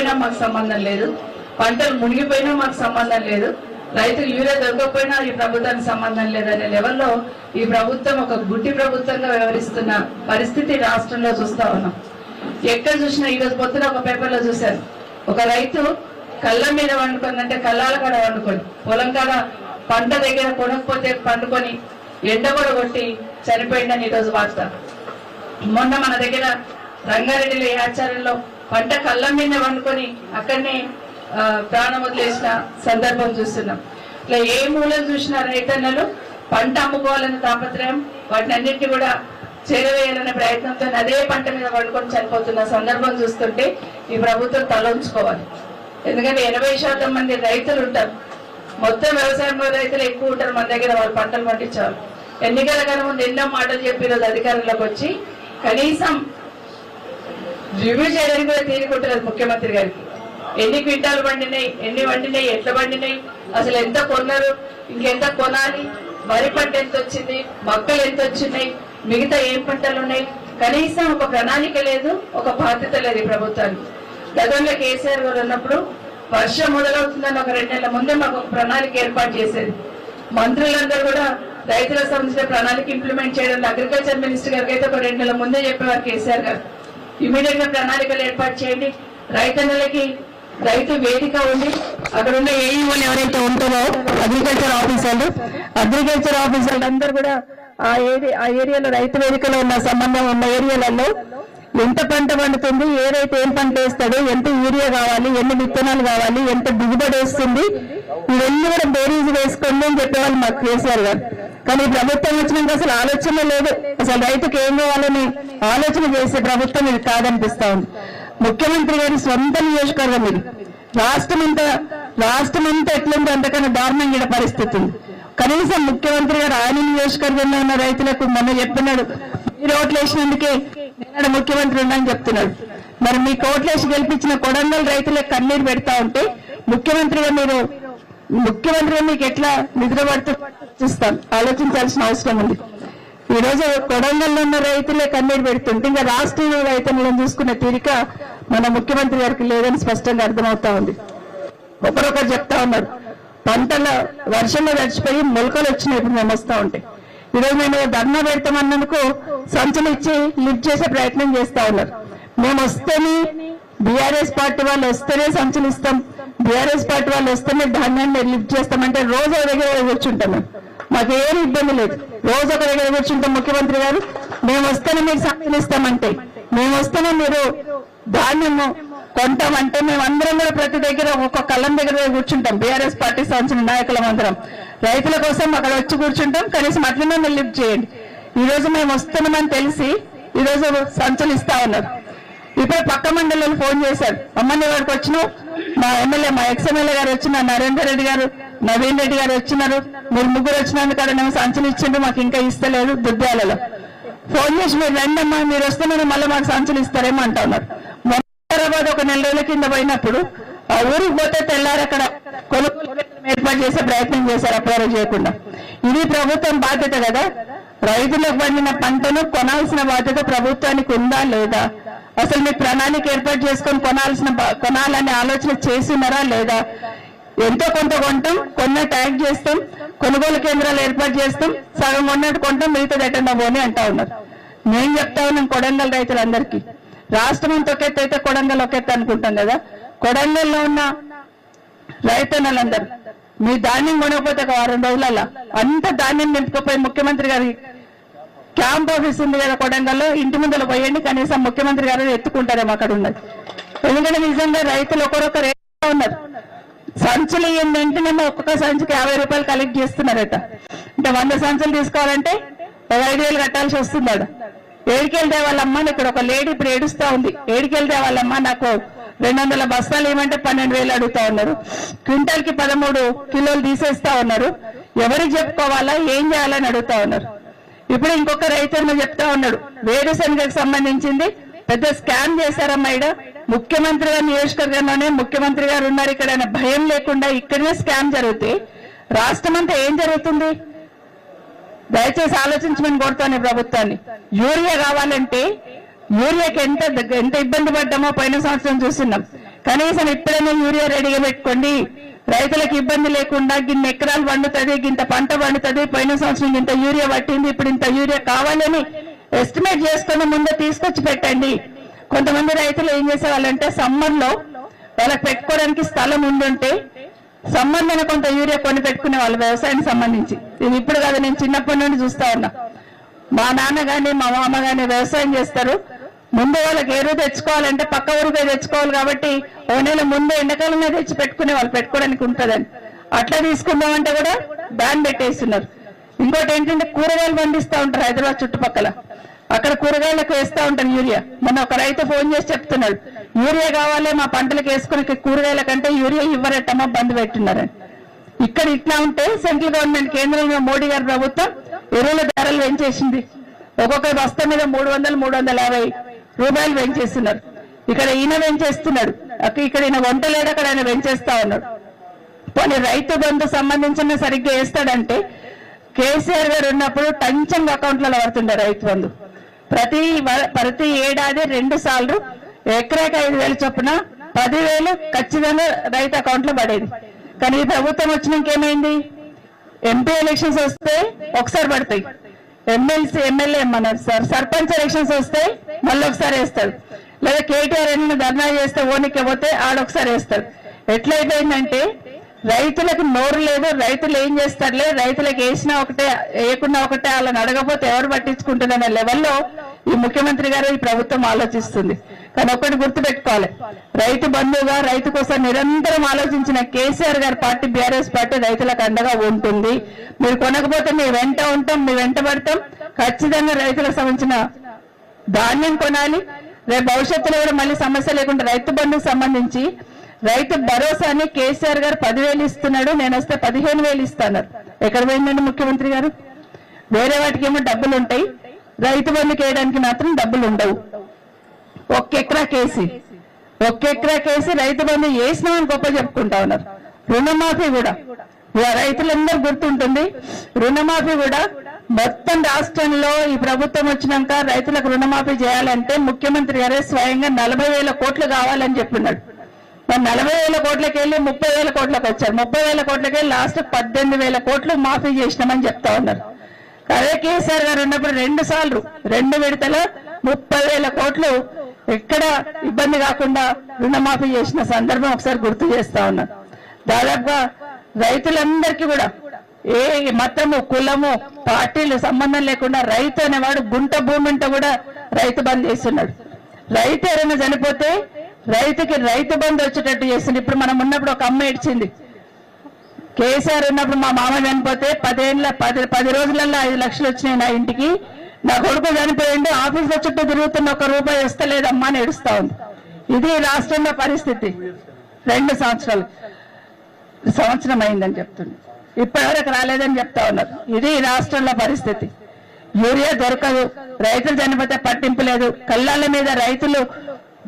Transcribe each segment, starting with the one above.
ఎండిపోయినా మాకు సంబంధం లేదు, పంటలు మునిగిపోయినా మాకు సంబంధం లేదు, రైతులు యూరియా దొరకకపోయినా ఈ ప్రభుత్వానికి సంబంధం లేదనే లెవెల్లో ఈ ప్రభుత్వం ఒక గుడ్డి ప్రభుత్వంగా వ్యవహరిస్తున్న పరిస్థితి రాష్ట్రంలో చూస్తా ఉన్నాం. ఎక్కడ చూసినా ఈరోజు పొద్దున ఒక పేపర్లో చూశాను, ఒక రైతు కళ్ళ మీద వండుకొని, అంటే కళ్ళాల కాడ వండుకొని, పొలం కాడ పంట దగ్గర కొనకపోతే పండుకొని ఎండ కూడా కొట్టి చనిపోయిందని ఈరోజు వార్త. మొన్న మన దగ్గర రంగారెడ్డిలో ఆచార్యంలో పంట కళ్ళ మీద వండుకొని అక్కడనే ప్రాణం వదిలేసిన సందర్భం చూస్తున్నాం. ఇట్లా ఏ మూలం చూసినా రైతన్నలు పంట అమ్ముకోవాలనే తాపత్రయం, వాటిని అన్నింటినీ కూడా చేరవేయాలనే ప్రయత్నంతో అదే పంట మీద వండుకొని చనిపోతున్న సందర్భం చూస్తుంటే ఈ ప్రభుత్వం తల ఉంచుకోవాలి. ఎందుకంటే 80% మంది రైతులు ఉంటారు, మొత్తం వ్యవసాయంలో రైతులు ఎక్కువ ఉంటారు మన దగ్గర, వాళ్ళు పంటలు పండించారు. ఎన్నికల కన్నా ముందు ఎన్నో మాటలు చెప్పి ఈరోజు అధికారంలోకి వచ్చి కనీసం రివ్యూ చేయడానికి కూడా తీరుకుంటున్నారు ముఖ్యమంత్రి గారికి. ఎన్ని క్వింటాలు పండినాయి, ఎన్ని వండినాయి, ఎట్లా పండినాయి, అసలు ఎంత కొన్నారు, ఇంకెంత కొనాలి, వరి పంట ఎంత వచ్చింది, మొక్కలు ఎంత వచ్చినాయి, మిగతా ఏం పంటలు ఉన్నాయి, కనీసం ఒక ప్రణాళిక లేదు, ఒక బాధ్యత లేదు ఈ ప్రభుత్వానికి. గతంలో కేసీఆర్ గారు ఉన్నప్పుడు వర్షం మొదలవుతుందని ఒక 2 నెలల ముందే మాకు ఒక ప్రణాళిక ఏర్పాటు చేసేది. మంత్రులందరూ కూడా రైతులకు సంబంధించిన ప్రణాళిక ఇంప్లిమెంట్ చేయడం అగ్రికల్చర్ మినిస్టర్ గారికి అయితే ఒక 2 నెలల ముందే చెప్పేవారు కేసీఆర్ గారు. ఇమీడియట్ గా ప్రణాళికలు ఏర్పాటు చేయండి, రైతన్నలకి రైతు వేదిక ఉంది, అక్కడ ఉన్న ఏఈఓలు ఎవరైతే ఉంటారో అగ్రికల్చర్ ఆఫీసర్లు అందరూ కూడా ఆ ఏరియాలో రైతు వేదికలో ఉన్న సంబంధం ఉన్న ఏరియాలలో ఎంత పంట పండుతుంది, ఏ రైతు ఏం పంట వేస్తాడు, ఎంత యూరియా కావాలి, ఎన్ని విత్తనాలు కావాలి, ఎంత దిగుబడి వస్తుంది, ఇవన్నీ కూడా బేరీజు వేసుకోండి అని చెప్పేవాళ్ళు మాకు కేసీఆర్ గారు. కానీ ప్రభుత్వం వచ్చినాక అసలు ఆలోచన లేదు, అసలు రైతుకు ఏం కావాలని ఆలోచన చేసే ప్రభుత్వం ఇది కాదనిపిస్తా ఉంది. ముఖ్యమంత్రి గారి సొంత నియోజకవర్గం ఇది, రాష్ట్రం అంతా ఎట్లుంది అంతకన్నా దారుణంగా పరిస్థితి ఉంది. కనీసం ముఖ్యమంత్రి గారు ఆయన నియోజకవర్గంలో ఉన్న రైతులకు మొన్న చెప్తున్నాడు, మీరు ఓట్లు వేసినందుకే నేను ముఖ్యమంత్రి ఉన్నానని చెప్తున్నాడు. మరి మీ కోట్లేసి గెలిపించిన కొడంగల్ రైతులకు కన్నీరు పెడతా ఉంటే ముఖ్యమంత్రిగా మీకు ఎట్లా నిద్ర పడుతూ ఆలోచించాల్సిన అవసరం ఉంది. ఈ రోజు కొడంగల్లో ఉన్న రైతులే కన్నీరు పెడుతుంటే ఇంకా రాష్ట్రంలో రైతులను చూసుకున్న తీరిక మన ముఖ్యమంత్రి గారికి లేదని స్పష్టంగా అర్థమవుతా ఉంది. ఒకరొకరు చెప్తా ఉన్నారు, పంటల వర్షంలో తడిచిపోయి మొలకలు వచ్చినాయి, ఇప్పుడు మేము వస్తా ఉంటాయి. ఈరోజు మేము ధర్నా పెడతామన్నందుకు సంచులు ఇచ్చి లిఫ్ట్ చేసే ప్రయత్నం చేస్తా ఉన్నారు. మేము వస్తేనే బీఆర్ఎస్ పార్టీ వాళ్ళు వస్తేనే సంచులు ఇస్తాం, బీఆర్ఎస్ పార్టీ వాళ్ళు వస్తేనే ధాన్యాన్ని లిఫ్ట్ చేస్తామంటే రోజు ఒక దగ్గర కూర్చుంటాం. మాకు ఏమి ఇబ్బంది లేదు, రోజు ఒక దగ్గర కూర్చుంటాం. ముఖ్యమంత్రి గారు మేము వస్తేనే మీకు సంచులు ఇస్తామంటే, మేము వస్తేనే మీరు ధాన్యము కొంటామంటే మేమందరం కూడా ప్రతి దగ్గర ఒక్కొక్క కళ్ళం దగ్గర కూర్చుంటాం. బీఆర్ఎస్ పార్టీ సంబంధించిన నాయకులం అందరం రైతుల కోసం అక్కడ వచ్చి కూర్చుంటాం. కనీసం అట్లనే మీరు లిఫ్ట్ చేయండి. ఈ రోజు మేము వస్తున్నామని తెలిసి ఈరోజు సంచులు ఇస్తా ఉన్నారు. ఇప్పుడు పక్క మండలిలో ఫోన్ చేశారు, అమ్మని వాడికి వచ్చినావు, మా ఎమ్మెల్యే మా ఎక్స్ఎమ్మెల్యే గారు వచ్చినారు, నరేందర్ రెడ్డి గారు, నవీన్ రెడ్డి గారు వచ్చినారు, మీరు ముగ్గురు వచ్చినందుకు అక్కడ మేము సంచులు ఇచ్చిండు, మాకు ఇంకా ఇస్తలేదు. దుర్గాలలో ఫోన్ చేసి మీరు రండమ్మా, మీరు వస్తున్నారు, మళ్ళీ మాకు సంచులు ఇస్తారేమో అంటా ఉన్నారు. హైదరాబాద్ ఒక 4 రోజుల కింద పోయినప్పుడు ఆ ఊరికి పోతే తెల్లారు అక్కడ కొనుగోలు ఏర్పాటు చేసే ప్రయత్నం చేశారు, అప్రూవ్ చేయకుండా. ఇది ప్రభుత్వం బాధ్యత కదా, రైతులకు పండిన పంటను కొనాల్సిన బాధ్యత ప్రభుత్వానికి ఉందా లేదా? అసలు మీకు ప్రణాళిక ఏర్పాటు చేసుకొని కొనాలనే ఆలోచన చేస్తున్నారా లేదా? ఎంతో కొంత కొంటాం, కొన్న ట్యాగ్ చేస్తాం, కొనుగోలు కేంద్రాలు ఏర్పాటు చేస్తాం, సగం కొన్నట్టు కొంటాం, మిగతా ఎట్టండా పోనీ అంటా ఉన్నారు. నేను చెప్తా ఉన్నాను కొడంగల్ రైతులందరికీ, రాష్ట్రం అంతా ఒకెత్త అయితే కొడంగల్ ఒకెత్త అనుకుంటాం కదా, కొడంగల్లో ఉన్న రైతన్నలందరూ మీ ధాన్యం కొనకపోతే ఒక 2 రోజులలో అంత ధాన్యం నింపుకపోయి ముఖ్యమంత్రి గారి క్యాంప్ ఆఫీస్ ఉంది కదా కొడంగల్లో, ఇంటి ముందర పోయండి, కనీసం ముఖ్యమంత్రి గారు ఎత్తుకుంటారేమో అక్కడ ఉన్నది. ఎందుకంటే నిజంగా రైతులు ఒకరొకరు ఉన్నారు. సంచులు వెంటనేమో ఒక్కొక్క సంచికి 50 రూపాయలు కలెక్ట్ చేస్తున్నారట. అంటే 100 సంచులు తీసుకోవాలంటే 5,000 కట్టాల్సి వస్తున్నాడు. ఏడికెళ్తే వాళ్ళమ్మ, ఇక్కడ ఒక లేడీ ఇప్పుడు ఏడుస్తా ఉంది, ఏడికెళ్తే వాళ్ళమ్మ నాకు 200 బస్తాలు ఏమంటే 12,000 అడుగుతా ఉన్నారు, క్వింటాల్కి 13 కిలోలు తీసేస్తా ఉన్నారు, ఎవరికి చెప్పుకోవాలా, ఏం చేయాలని అడుగుతా ఉన్నారు. ఇప్పుడు ఇంకొక రైతు చెప్తా ఉన్నాడు, వేరుశనగకు సంబంధించింది పెద్ద స్కామ్ చేశారమ్మా, ఇక్కడ ముఖ్యమంత్రి గారి నియోజకవర్గంలోనే ముఖ్యమంత్రి గారు ఉన్నారు, ఇక్కడ భయం లేకుండా ఇక్కడనే స్కామ్ జరిగితే రాష్ట్రం అంతా ఏం జరుగుతుంది? దయచేసి ఆలోచించమని కోరుతాను ప్రభుత్వాన్ని. యూరియా కావాలంటే యూరియాకి ఎంత ఇబ్బంది పడ్డామో పోయిన సంవత్సరం చూస్తున్నాం. కనీసం ఇప్పుడైనా యూరియా రెడీగా పెట్టుకోండి, రైతులకు ఇబ్బంది లేకుండా గిన్ని ఎకరాలు పండుతుంది, గింత పంట పండుతుంది, పోయిన సంవత్సరం ఇంత యూరియా పట్టింది, ఇప్పుడు ఇంత యూరియా కావాలని ఎస్టిమేట్ చేసుకుని ముందే తీసుకొచ్చి పెట్టండి. కొంతమంది రైతులు ఏం చేసేవాళ్ళంటే సమ్మర్ లో వాళ్ళకి పెట్టుకోవడానికి స్థలం ఉండుంటే సమ్మర్ లోనే కొంత యూరియా కొని పెట్టుకునే వాళ్ళు వ్యవసాయానికి సంబంధించి. ఇది ఇప్పుడు కాదు, నేను చిన్నప్పటి నుండి చూస్తా ఉన్నా. మా నాన్న గాని మా మామ గాని వ్యవసాయం చేస్తారు. ముందు వాళ్ళకి ఎరువు తెచ్చుకోవాలంటే పక్క ఊరికే తెచ్చుకోవాలి కాబట్టి ఓ నెల ముందు ఎండాకాలంలో తెచ్చి పెట్టుకునే వాళ్ళు, పెట్టుకోవడానికి ఉంటుందని. అట్లా తీసుకుందామంటే కూడా బ్యాన్ పెట్టేస్తున్నారు. ఇంకోటి ఏంటంటే కూరగాయలు పండిస్తూ ఉంటారు హైదరాబాద్ చుట్టుపక్కల, అక్కడ కూరగాయలకు వేస్తూ ఉంటారు యూరియా. మొన్న ఒక రైతు ఫోన్ చేసి చెప్తున్నాడు, యూరియా కావాలి మా పంటలకు వేసుకునే కూరగాయల కంటే యూరియా ఇవ్వరట్టమా, బంద్ పెట్టున్నారని. ఇక్కడ ఇట్లా ఉంటే సెంట్రల్ గవర్నమెంట్ కేంద్రంలో మోడీ గారి ప్రభుత్వం ఎరువుల ధరలు పెంచేసింది. ఒక్కొక్క బస్తా మీద 300-350 రూపాయలు పెంచేస్తున్నారు. ఇక్కడ ఈయన పెంచేస్తున్నాడు, ఇక్కడ ఈయన వంటలేడు, అక్కడ ఆయన పెంచేస్తా ఉన్నాడు. పోనీ రైతు బంధు సంబంధించిన సరిగ్గా వేస్తాడంటే కేసీఆర్ గారు ఉన్నప్పుడు టంచంగ్ అకౌంట్లలో పడుతుండే రైతు బంధు. ప్రతి ఏడాది 2 సార్లు ఎకరాకి 5,000 చొప్పున 10,000 ఖచ్చితంగా రైతు అకౌంట్ లో పడేది. కానీ ఈ ప్రభుత్వం వచ్చినాక ఏమైంది, ఎంపీ ఎలక్షన్స్ వస్తే ఒకసారి పడతాయి, ఎమ్మెల్యే ఏమన్నారు సార్, సర్పంచ్ ఎలక్షన్స్ వస్తే మళ్ళీ ఒకసారి వేస్తాడు, లేదా కేటీఆర్ ఎన్ని ధర్నా చేస్తే ఓనికి పోతే ఆడొకసారి వేస్తాడు. ఎట్లయిపోయిందంటే రైతులకు నోరు లేదు, రైతులు ఏం చేస్తారులే, రైతులకు వేసినా ఒకటే వేయకున్నా ఒకటే, వాళ్ళని అడగపోతే ఎవరు పట్టించుకుంటుందనే లెవెల్లో ఈ ముఖ్యమంత్రి గారు ఈ ప్రభుత్వం ఆలోచిస్తుంది. కానీ ఒకటి గుర్తుపెట్టుకోవాలి, రైతు బంధువుగా రైతు కోసం నిరంతరం ఆలోచించిన కేసీఆర్ గారి పార్టీ బీఆర్ఎస్ పార్టీ రైతులకు అండగా ఉంటుంది. మీరు కొనకపోతే మీ వెంట ఉంటాం, మీ వెంట పడతాం. ఖచ్చితంగా రైతులకు సంబంధించిన ధాన్యం కొనాలి. రేపు భవిష్యత్తులో కూడా మళ్ళీ సమస్య లేకుండా రైతు బంధుకు సంబంధించి రైతు భరోసాని కేసీఆర్ గారు 10,000 ఇస్తున్నాడు, నేను వస్తే 15,000 ఇస్తాన్నారు. ఎక్కడ పోయిందండి ముఖ్యమంత్రి గారు? వేరే వాటికి ఏమో డబ్బులు ఉంటాయి, రైతు బంధుకి వేయడానికి మాత్రం డబ్బులు ఉండవు. ఒక్క ఎకరా కేసి రైతు బంధు వేసినామని గొప్ప చెప్పుకుంటా ఉన్నారు. రుణమాఫీ కూడా రైతులందరూ గుర్తుంటుంది, రుణమాఫీ కూడా మొత్తం రాష్ట్రంలో ఈ ప్రభుత్వం వచ్చినాక రైతులకు రుణమాఫీ చేయాలంటే ముఖ్యమంత్రి గారే స్వయంగా 40,000 కోట్లు కావాలని చెప్పినాడు. మరి 40,000 కోట్లకి వెళ్ళి 30,000 కోట్లకు వచ్చారు. 30,000 కోట్లకి వెళ్ళి లాస్ట్ 18,000 కోట్లు మాఫీ చేసినామని చెప్తా ఉన్నారు. అదే కేసీఆర్ గారు ఉన్నప్పుడు 2 సార్లు 2 విడతల 30,000 కోట్లు ఎక్కడ ఇబ్బంది కాకుండా రుణమాఫీ చేసిన సందర్భం ఒకసారి గుర్తు చేస్తా ఉన్నారు. దాదాపుగా రైతులందరికీ కూడా ఏ మతము కులము పార్టీలు సంబంధం లేకుండా రైతు అనేవాడు గుంట భూమి ఉంటే కూడా రైతు బంద్ చేస్తున్నాడు. రైతు ఎవరైనా చనిపోతే రైతుకి రైతు బంధు వచ్చేటట్టు చేస్తుంది. ఇప్పుడు మనం ఉన్నప్పుడు ఒక అమ్మ ఏడ్చింది, కేసీఆర్ ఉన్నప్పుడు మా మామ చనిపోతే 10 రోజులలో 5 లక్షలు వచ్చినాయి నా ఇంటికి, నా కొడుకు చనిపోయింది, ఆఫీసులో చుట్టూ తిరుగుతున్న 1 రూపాయి వస్తలేదమ్మా అని ఏడుస్తా ఉంది. ఇది రాష్ట్రంలో పరిస్థితి. 2 సంవత్సరం అయిందని చెప్తుంది, ఇప్పటివరకు రాలేదని చెప్తా ఉన్నారు. ఇది రాష్ట్రంలో పరిస్థితి. యూరియా దొరకదు, రైతులు చనిపోతే పట్టింపు లేదు, కళ్ళాల మీద రైతులు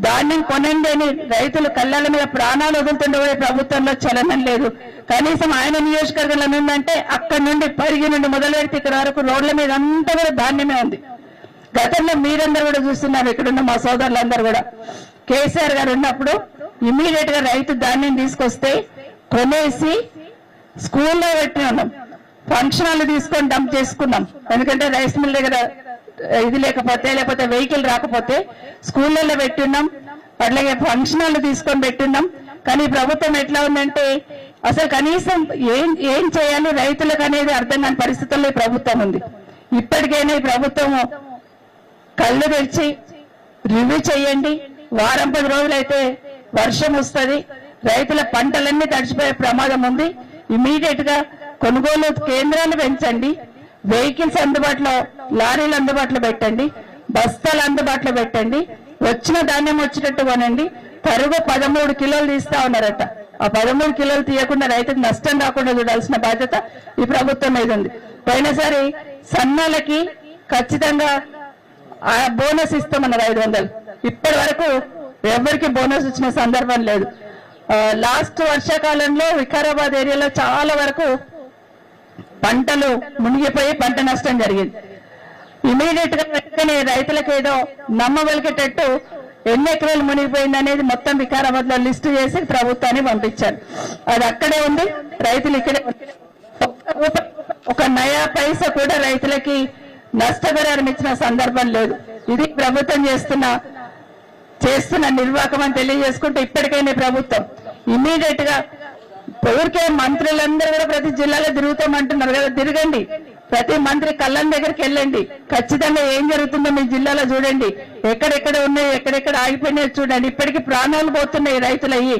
ధాన్యం కొనండి అని రైతులు కళ్ళాల మీద ప్రాణాలు వదులుతుండే ప్రభుత్వంలో చలనం లేదు. కనీసం ఆయన నియోజకవర్గంలో ఉందంటే అక్కడి నుండి పరిగి నుండి మొదలు పెడితే ఇక్కడ వరకు రోడ్ల మీద అంతా కూడా ధాన్యమే ఉంది. గతంలో మీరందరూ కూడా చూస్తున్నారు, ఇక్కడున్న మా సోదరులందరూ కూడా కేసీఆర్ గారు ఉన్నప్పుడు ఇమీడియట్ గా రైతు ధాన్యం తీసుకొస్తే కొనేసి స్కూల్లో పెట్టి ఉన్నాం, ఫంక్షన్ హాల్ తీసుకొని డంప్ చేసుకున్నాం. ఎందుకంటే రైస్ మిల్ దగ్గర ఇది లేకపోతే వెహికల్ రాకపోతే స్కూళ్ళల్లో పెట్టున్నాం, అట్లాగే ఫంక్షన్ హాల్ తీసుకొని పెట్టున్నాం. కానీ ప్రభుత్వం ఎట్లా ఉందంటే అసలు కనీసం ఏం చేయాలి రైతులకు అనేది అర్థం కాని పరిస్థితుల్లో ఈ ప్రభుత్వం ఉంది. ఇప్పటికైనా ఈ ప్రభుత్వం కళ్ళు తెరిచి రివ్యూ చేయండి. వారం 10 రోజులైతే వర్షం వస్తుంది, రైతుల పంటలన్నీ తడిచిపోయే ప్రమాదం ఉంది. ఇమీడియట్ గా కొనుగోలు కేంద్రాలు పెంచండి, వెహికల్స్ అందుబాటులో, లారీలు అందుబాటులో పెట్టండి, బస్తాలు అందుబాటులో పెట్టండి, వచ్చిన ధాన్యం వచ్చేటట్టు కొనండి. తరుగు 13 కిలోలు తీస్తా ఉన్నారట. ఆ 13 కిలోలు తీయకుండా రైతుకు నష్టం రాకుండా చూడాల్సిన బాధ్యత ఈ ప్రభుత్వం మీద ఉంది. పోయినసారి సన్నాలకి ఖచ్చితంగా బోనస్ ఇస్తామన్నారు 500. ఇప్పటి వరకు ఎవరికి బోనస్ వచ్చిన సందర్భం లేదు. లాస్ట్ వర్షాకాలంలో వికారాబాద్ ఏరియాలో చాలా వరకు పంటలు మునిగిపోయి పంట నష్టం జరిగింది. ఇమీడియట్ గా వెంటనే రైతులకు ఏదో నమ్మవలికేటట్టు ఎన్ని ఎకరాలు మునిగిపోయింది అనేది మొత్తం వికారాబాద్ లో లిస్టు చేసి ప్రభుత్వాన్ని పంపించారు. అది అక్కడే ఉంది, రైతులు ఇక్కడే ఒక నయా పైసా కూడా రైతులకి నష్టపరిహారం ఇచ్చిన సందర్భం లేదు. ఇది ప్రభుత్వం చేస్తున్న నిర్వాహకం అని తెలియజేసుకుంటూ ఇప్పటికైనా ప్రభుత్వం ఇమ్మీడియట్ గా ఊరికే మంత్రులందరూ కూడా ప్రతి జిల్లాలో తిరుగుతామంటున్నారు కదా, తిరగండి. ప్రతి మంత్రి కళ్ళం దగ్గరికి వెళ్ళండి, ఖచ్చితంగా ఏం జరుగుతుందో మీ జిల్లాలో చూడండి, ఎక్కడెక్కడ ఉన్నాయి ఎక్కడెక్కడ ఆగిపోయినాయో చూడండి. ఇప్పటికీ ప్రాణాలు పోతున్నాయి రైతులయ్యి.